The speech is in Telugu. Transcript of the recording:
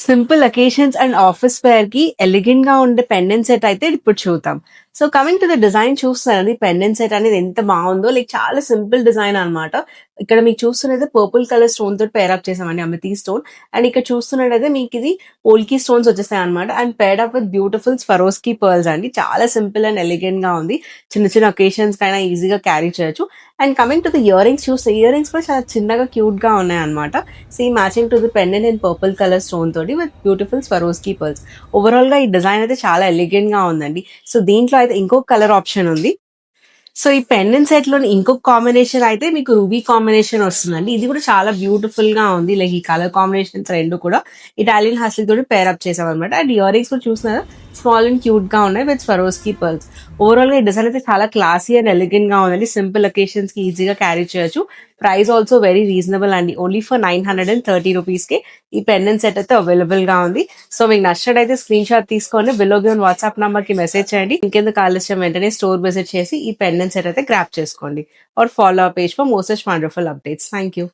Simple occasions and office wear కి ఎలిగెంట్ గా ఉండే పెండెంట్ సెట్ అయితే ఇప్పుడు చూద్దాం. So coming to the design చూస్తారండి, పెండెంట్ సెట్ అనేది ఎంత బాగుందో. లైక్ చాలా సింపుల్ డిజైన్ అన్నమాట. ఇక్కడ మీకు చూస్తున్నది పర్పుల్ కలర్ స్టోన్ తోటి పేర్ అప్ చేసామండి, అమితీ స్టోన్. అండ్ ఇక్కడ చూస్తున్నట్టయితే మీకు ఇది పోల్కి స్టోన్స్ వచ్చేస్తాయి అనమాట. And paired up with beautiful Swarovski pearls అండి. చాలా సింపుల్ అండ్ ఎలిగెంట్ గా ఉంది. చిన్న చిన్న ఒకేషన్స్ కైనా ఈజీగా క్యారీ చేయొచ్చు. And coming to the earrings చూస్తే, ఇయర్ రింగ్స్ కూడా చాలా చిన్నగా క్యూట్ గా ఉన్నాయి అనమాట. Same matching to the pendant and purple colour stone తోటి with beautiful Swarovski pearls. Overall గా ఈ డిజైన్ అయితే చాలా ఎలిగెంట్ గా ఉందండి. సో దీంట్లో అయితే ఇంకొక కలర్ ఆప్షన్ ఉంది. సో ఈ పెండెంట్ సెట్ లోని ఇంకొక కాంబినేషన్ అయితే మీకు రూబీ కాంబినేషన్ వస్తుందండి. ఇది కూడా చాలా బ్యూటిఫుల్ గా ఉంది. లైక్ ఈ కలర్ కాంబినేషన్స్ రెండు కూడా ఇటాలియన్ హస్ల్ తోటి పేర్ అప్ చేసాం అనమాట. అండ్ ఇయర్ రింగ్స్ కూడా చూస్తున్నారా, స్మాల్ అండ్ క్యూట్ గా ఉన్నాయి విత్ స్వరోస్కీ పర్ల్స్. ఓవరాల్ గా ఈ డిజైన్ అయితే చాలా క్లాసీ అండ్ ఎలిగెంట్ గా ఉందండి. సింపుల్ అకేషన్స్ కి ఈజీగా క్యారీ చేయొచ్చు. ప్రైస్ ఆల్సో వెరీ రీజనబుల్ అండి. ఓన్లీ ఫర్ 930 రూపీస్ కి ఈ పెండెంట్ సెట్ అయితే అవైలబుల్ గా ఉంది. సో మీకు నచ్చినట్టయితే స్క్రీన్ షాట్ తీసుకొని బిలో గివెన్ వాట్సాప్ నంబర్ కి మెసేజ్ చేయండి. ఇంకెందుకు ఆలస్యం, వెంటనే స్టోర్ విజిట్ చేసి ఈ పెండెంట్ సెట్ అయితే గ్రాప్ చేసుకోండి. Or follow up page for most wonderful updates. Thank you.